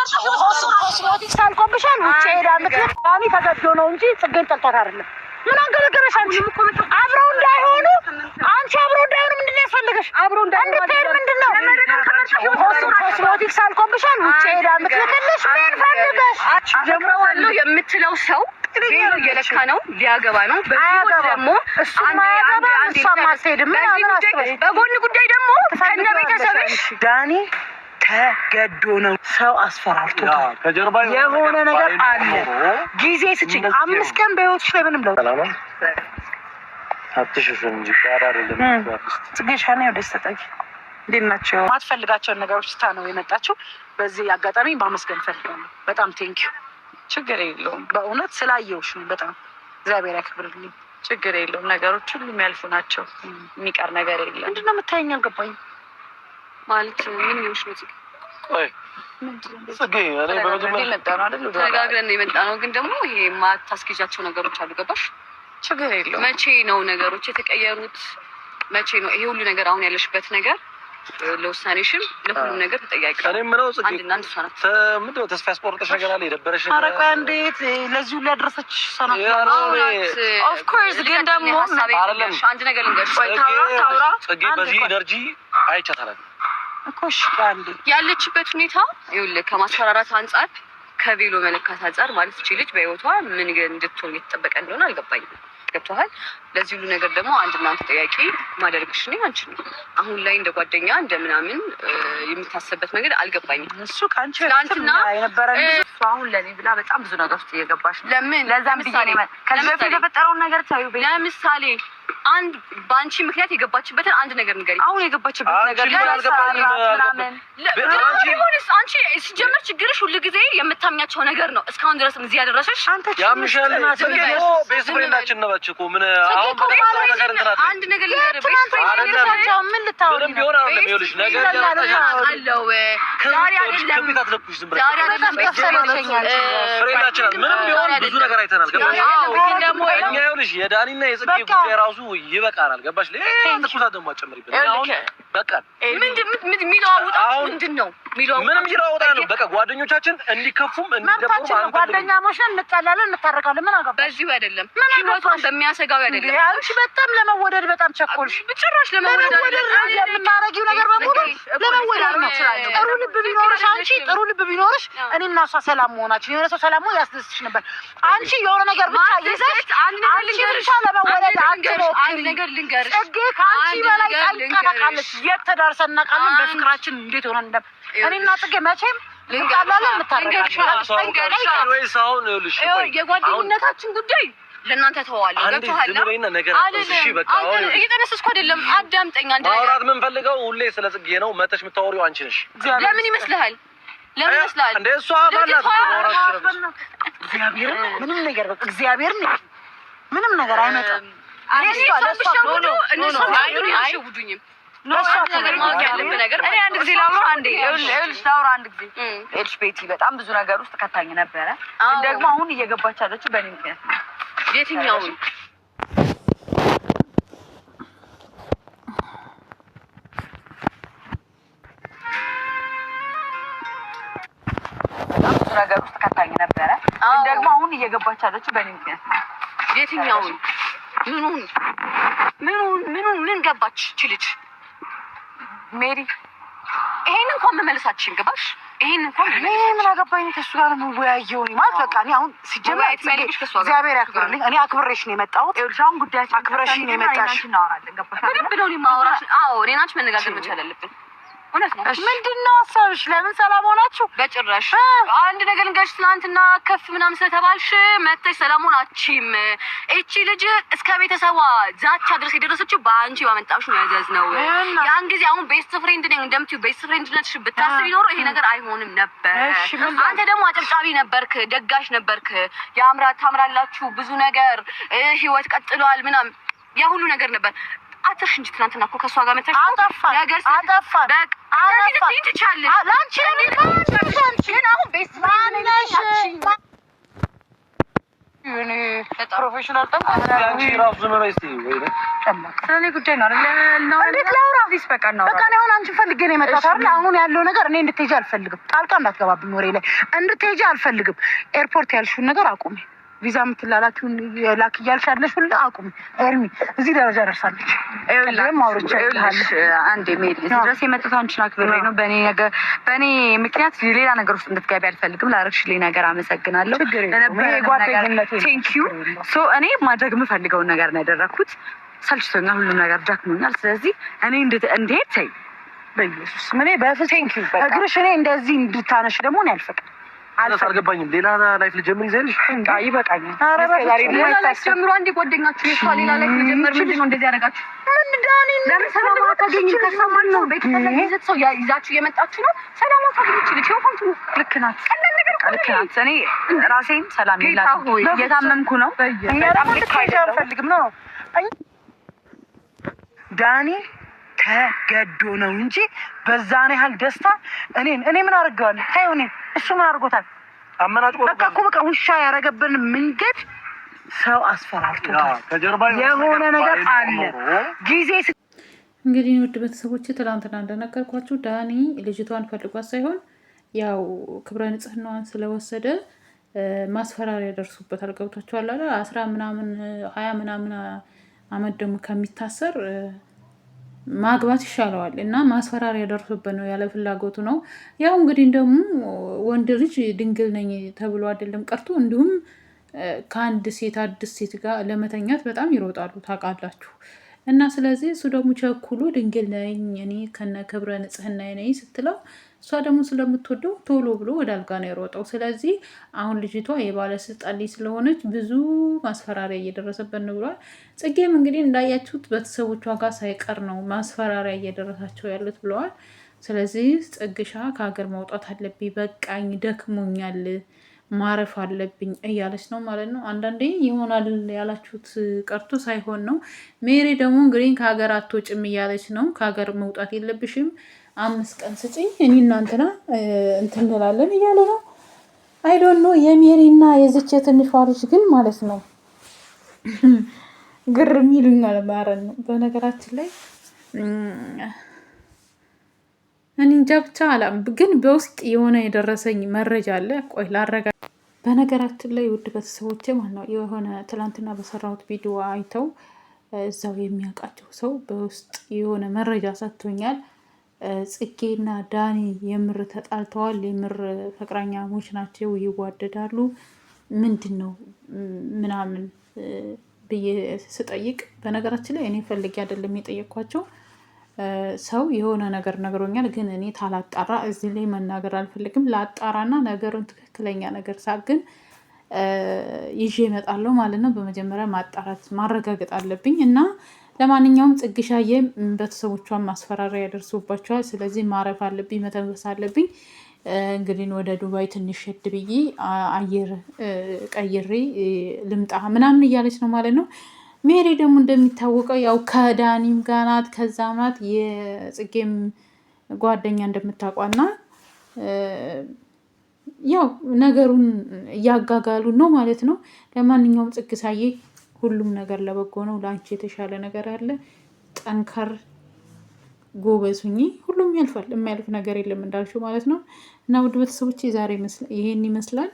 ኮስሞቲክስ አልቆብሻል ውጭ ሄዳ ምክንያት ዳኒ ተገዶ ነው እንጂ ጽጌን ጠልቷት አይደለም። ምን አንገለገለሽ አንቺ? አብረው እንዳይሆኑ አንቺ አብረው እንዳይሆኑ ምንድን ያስፈልገሽ? አብረው እንዳይሆኑ ምንድን ነው? ኮስሞቲክስ አልቆብሻል ውጭ ሄዳ ምክንያትልሽ ምን ፈልገሽ? አፈቅረዋለሁ የምትለው ሰው ቤሎ እየለካ ነው ሊያገባ ነው። በዚህ ደግሞ በጎን ጉዳይ ደግሞ ከእነ ቤተሰብሽ ዳኒ ተገዶ ነው። ሰው አስፈራርቶታል። የሆነ ነገር አለ። ጊዜ ስጭኝ። 5 ቀን በህይወትሽ ላይ ምንም ለውጥ አትሽሽም እንጂ አይደለም። ጽጌሻና ወደስ ተጠቂ እንዴት ናቸው? ማትፈልጋቸውን ነገሮች ስታ ነው የመጣችው። በዚህ አጋጣሚ ማመስገን ፈልጋለሁ። በጣም ቴንኪዩ። ችግር የለውም። በእውነት ስላየውሽ ነው። በጣም እግዚአብሔር ያክብርልኝ። ችግር የለውም። ነገሮች ሁሉ የሚያልፉ ናቸው። የሚቀር ነገር የለም። ምንድነው የምታየኝ? አልገባኝም ማለት ምን ይውሽ ነው? ቆይ ጽጌ እኔ በመጀመሪያ የመጣ ነው አይደል? ተነጋግረን የመጣ ነው። ግን ደግሞ ይሄ ማታስኬጃቸው ነገሮች አሉ። ገባሽ? ችግር የለውም። መቼ ነው ነገሮች የተቀየሩት? መቼ ነው ይሄ ሁሉ ነገር አሁን ያለሽበት ነገር ለውሳኔሽም ለሁሉ ነገር ተጠያቂ? እኔ ምነው ጽጌ አንድ አንድ ሰው ናት። ምንድነው ተስፋ ያስቆረጠሽ ነገር አለ? የደበረሽ ነገር አረቀ እንዴት ለዚህ ሁሉ ያደረሰች ሰናት? ኦፍ ኮርስ ግን ደግሞ አንድ ነገር ልንገርሽ። ታውራ ጽጌ በዚህ ኢነርጂ አይቻታለሁ እኮ እሺ። አንዴ ያለችበት ሁኔታ ይኸውልህ ከማስፈራራት አንጻር ከቬሎ መለካት አንጻር ማለት ልጅ በህይወቷ ምን እንድትሆን እየተጠበቀ እንደሆነ አልገባኝም። ገብቶሃል? ለዚህ ሁሉ ነገር ደግሞ አንድ እናንተ ጠያቂ ማደርግሽ ነኝ አንቺ ነው። አሁን ላይ እንደ ጓደኛ እንደ ምናምን የሚታሰብበት ነገር አልገባኝም። እሱ ካንቺ ትናንትና የነበረ አሁን ለኔ ብላ በጣም ብዙ ነገር ውስጥ እየገባሽ ነው። ለምን ለዛም ምሳሌ ከዚህ በፊት የተፈጠረውን ነገር ታዩ። ለምሳሌ አንድ በአንቺ ምክንያት የገባችበትን አንድ ነገር ንገሪኝ። አሁን የገባችበት ነገር አንቺ ሲጀምር ችግርሽ ሁሉ ጊዜ የምታምኛቸው ነገር ነው። እስካሁን ድረስ እዚህ ያደረሰሽ ያምሻል። ቤስት ፍሬንዳችን ነው እኮ ምን አሁን በተፈጠረው ነገር እንትናት አንድ ነገር ልንገርህ። ቤስት ፍሬንዳችን ምን ልታወሪ ነው? ቢሆን አይደለም ይኸውልሽ ነገር አለው ዛሬ አይደለም ፍሬንዳችን ምንም ቢሆን ብዙ ነገር አይተናል። ገባሽ? ግን ደግሞ እኛ ይኸውልሽ የዳኒና የጽጌ ጉዳይ ራሱ ይበቃናል። ገባሽ? ትኩሳት ደግሞ አጨምሪበት። አሁን በቃ ምንድን ነው ምንም ይራውጣ ነው። በቃ ጓደኞቻችን እንዲከፉም እንዲደብሩ አንተ ጓደኛሞች ነን፣ እንጣላለን፣ እንታረቃለን። ምን አገባ? በዚሁ አይደለም ህይወቷን በሚያሰጋው አይደለም። አንቺ በጣም ለመወደድ በጣም ቸኮልሽ። ጭራሽ ለመወደድ የምታረጊው ነገር በሙሉ ለመወደድ ነው። ጥሩ ልብ ቢኖርሽ አንቺ ጥሩ ልብ ቢኖርሽ እኔና እሷ ሰላም መሆናችን የሆነ ሰው ሰላም መሆን ያስደስትሽ ነበር። አንቺ የሆነ ነገር ብቻ ይዘሽ አንቺ ብቻ ለመወደድ አንድ ነገር ልንገርሽ፣ ጽጌ ከአንቺ በላይ ጠንቅቃ ታውቃለች። የት ተዳርሰን እናውቃለን በፍቅራችን እንዴት ሆነ እንደም እኔና ጽጌ መቼም ልንቃላለን እንታረቃለን። ወይስ አሁን ይኸውልሽ የጓደኝነታችን ጉዳይ ለእናንተ ተዋዋለሁ። ገብቶሃል? እየተነሰስኩ አይደለም። አዳምጠኝ። አንድ ነገር ማውራት የምንፈልገው ሁሌ ስለ ጽጌ ነው። መተሽ የምታወሪው አንቺ ነሽ። ለምን ይመስልሃል? ለምን ይመስልሃል? እንደ እሷ ባላት እግዚአብሔር ምንም ነገር በቃ እግዚአብሔር ምንም ነገር አይመጣም። እነሱ አይሸውዱኝም። እኔ አንድ ጊዜ ላውራ አንዴ ይኸውልሽ ላውራ አንድ ጊዜ ኤልሽ ቤቲ በጣም ብዙ ነገር ውስጥ ከታኝ ነበረ። ግን ደግሞ አሁን እየገባች ያለችው በእኔ ምክንያት ነው። የትኛውን በጣም ብዙ ነገር ውስጥ ከታኝ ነበረ። ግን ደግሞ አሁን እየገባች ያለችው በእኔ ምክንያት ነው። የትኛውን ምን ገባች ልጅ ሜሪ? ይሄን እንኳን መመለሳችን ገባሽ? ይሄን እንኳን ምን አገባኝ? ከእሱ ጋር ነው የምወያየው ማለት በቃ እኔ አሁን ሲጀመር እግዚአብሔር ያክብርልኝ። እኔ አክብሬሽ ነው የመጣሁት። ይኸውልሽ አሁን ጉዳያችን አክብረሽ ነው የመጣሽ። እናወራለን። ገባሽ? በደንብ ነው ማውራሽ። አዎ እኔ ናችሁ መነጋገር መቻል አለብን። እውነት ነው። ምንድነው ሀሳብሽ? ለምን ሰላም ሆናችሁ? በጭራሽ አንድ ነገር ልንገርሽ። ትናንትና ከፍ ምናምን ስለተባልሽ መተሽ ሰላሙን አቺም እቺ ልጅ እስከ ቤተሰቧ ዛቻ ድረስ የደረሰችው በአንቺ ባመጣሽው መዘዝ ነው። ያን ጊዜ አሁን ቤስት ፍሬንድ ነኝ እንደምትይው ቤስት ፍሬንድ ነሽ ብታስቢ ኖሮ ይሄ ነገር አይሆንም ነበር። አንተ ደግሞ አጨብጫቢ ነበርክ፣ ደጋሽ ነበርክ። ያምራት ታምራላችሁ ብዙ ነገር ህይወት ቀጥሏል ምናምን ያ ሁሉ ነገር ነበር። አጥሽ እንጂ ትናንትና እኮ ከሷ ጋር መተሽ ነገር አጠፋ በቃ ትቻለሽ ላንቺ ግን አሁን ቤስት ፍሬንድ ነሽ ፕሮፌሽናል አንቺ ራሱ ዝም በይ እስኪ ወይ ጨምቅ ስለኔ ጉዳይ ነው አይደል? እንዴት ላውራ? በቃ ነው በቃ ነው። አንቺ ፈልጌ ነው የመጣሁት አይደል? አሁን ያለው ነገር እኔ እንድትሄጂ አልፈልግም። ጣልቃ እንዳትገባብኝ ወሬ ላይ እንድትሄጂ አልፈልግም። ኤርፖርት ያልሽውን ነገር አቁሚ። ቪዛ የምትላላችሁን ላክ እያልሽ ያለሽ ሁሉ አቁሚ። ኤርሚ እዚህ ደረጃ ደርሳለች። ይኸውልሽ አንዴ ሜል ድረስ የመጣሁት አንቺን አክብሬ ነው። በእኔ ምክንያት ሌላ ነገር ውስጥ እንድትገቢ አልፈልግም። ላደረግሽልኝ ነገር አመሰግናለሁ። ቴንክ ዩ። ሶ እኔ ማድረግ የምፈልገውን ነገር ነው ያደረኩት። ሰልችቶኛል፣ ሁሉም ነገር ደክሞኛል። ስለዚህ እኔ እንድሄድ ተይ በኢየሱስ ምን በፍቴንክ ዩ እግርሽ እኔ እንደዚህ እንድታነሽ ደግሞ እኔ አልፈቅድም። አልገባኝም። ሌላ ላይፍ ልጀምር ይዘልሽ ይበቃኛል። ሌላ ላይፍ ጀምሮ አንዴ ጓደኛችሁ የሷ ሌላ ላይፍ ልጀምር ምንድን ነው እንደዚህ ያደረጋችሁ? ምን ዳኒ ለምን ሰላም አታገኝ? ከሰማን ነው ቤተሰብ ይዘት ሰው ይዛችሁ እየመጣችሁ ነው። ሰላም አታገኝ ልጅ ይወፋንቱ ልክ ናት። ቀላል ነገር ልክ ናት። እኔ ራሴን ሰላም ይላል እየታመምኩ ነው። በጣም ልክ አልፈልግም ነው ዳኒ ተገዶ ነው እንጂ በዛኔ ያህል ደስታ እኔ ምን አድርገዋለሁ? ታዩ እሱ ምን አድርጎታል? አመናጭቆ በቃ ውሻ ያደረገብን መንገድ ሰው አስፈራርቶታል። የሆነ ነገር አለ ጊዜ እንግዲህ ውድ ቤተሰቦች ትላንትና እንደነገርኳችሁ ዳኒ ልጅቷን ፈልጓት ሳይሆን ያው ክብረ ንጽህናዋን ስለወሰደ ማስፈራሪያ ደርሶበታል። ገብቷችኋል አይደል? 10 ምናምን 20 ምናምን አመት ደግሞ ከሚታሰር ማግባት ይሻለዋል እና ማስፈራሪያ ደርሶበት ነው፣ ያለ ፍላጎቱ ነው። ያው እንግዲህ ደግሞ ወንድ ልጅ ድንግል ነኝ ተብሎ አይደለም ቀርቶ እንዲሁም ከአንድ ሴት አዲስ ሴት ጋር ለመተኛት በጣም ይሮጣሉ ታውቃላችሁ። እና ስለዚህ እሱ ደግሞ ቸኩሎ ድንግል ነኝ እኔ ከነ ክብረ ንጽህና ነኝ ስትለው እሷ ደግሞ ስለምትወደው ቶሎ ብሎ ወደ አልጋ ነው የሮጠው። ስለዚህ አሁን ልጅቷ የባለስልጣን ልጅ ስለሆነች ብዙ ማስፈራሪያ እየደረሰበት ነው ብሏል። ጽጌም እንግዲህ እንዳያችሁት ቤተሰቦቿ ጋር ሳይቀር ነው ማስፈራሪያ እየደረሳቸው ያሉት ብለዋል። ስለዚህ ጽግሻ ከሀገር መውጣት አለብኝ፣ በቃኝ፣ ደክሞኛል፣ ማረፍ አለብኝ እያለች ነው ማለት ነው። አንዳንዴ ይሆናል ያላችሁት ቀርቶ ሳይሆን ነው። ሜሪ ደግሞ እንግዲህ ከሀገር አትወጭም እያለች ነው። ከሀገር መውጣት የለብሽም 5 ቀን ስጭኝ እኔ እናንተና እንትን እንላለን እያለ ነው። አይዶን ነው የሜሪና የዝች የትንሿ ልጅ ግን ማለት ነው ግርም ይሉኛል ማለት ነው። በነገራችን ላይ እኔ እንጃ ብቻ አላም ግን በውስጥ የሆነ የደረሰኝ መረጃ አለ። ቆይ ላረጋ። በነገራችን ላይ ውድ ቤተሰቦቼ ማለት ነው የሆነ ትላንትና በሰራሁት ቪዲዮ አይተው እዛው የሚያውቃቸው ሰው በውስጥ የሆነ መረጃ ሰጥቶኛል። ጽጌና ዳኒ የምር ተጣልተዋል፣ የምር ፍቅረኛሞች ናቸው፣ ይዋደዳሉ፣ ምንድን ነው ምናምን ብዬ ስጠይቅ፣ በነገራችን ላይ እኔ ፈልጌ አይደለም የጠየኳቸው፣ ሰው የሆነ ነገር ነግሮኛል። ግን እኔ ታላጣራ እዚህ ላይ መናገር አልፈልግም። ላጣራና ነገሩን ትክክለኛ ነገር ሳግን ይዤ እመጣለሁ ማለት ነው። በመጀመሪያ ማጣራት ማረጋገጥ አለብኝ እና ለማንኛውም ጽግሻዬ ቤተሰቦቿን ማስፈራሪያ ያደርሱባቸዋል። ስለዚህ ማረፍ አለብኝ፣ መተንፈስ አለብኝ። እንግዲህ ወደ ዱባይ ትንሽ ሄድ ብዬ አየር ቀይሬ ልምጣ ምናምን እያለች ነው ማለት ነው። ሜሪ ደግሞ እንደሚታወቀው ያው ከዳኒም ጋር ናት፣ ከዛም ናት የጽጌም ጓደኛ እንደምታውቋና ያው ነገሩን እያጋጋሉ ነው ማለት ነው። ለማንኛውም ጽግሳዬ ሁሉም ነገር ለበጎ ነው። ለአንቺ የተሻለ ነገር አለ። ጠንከር ጎበዝ ሁኚ። ሁሉም ያልፋል፣ የማያልፍ ነገር የለም እንዳልሽው ማለት ነው። እና ውድ ቤተሰቦቼ ዛሬ ይሄን ይመስላል።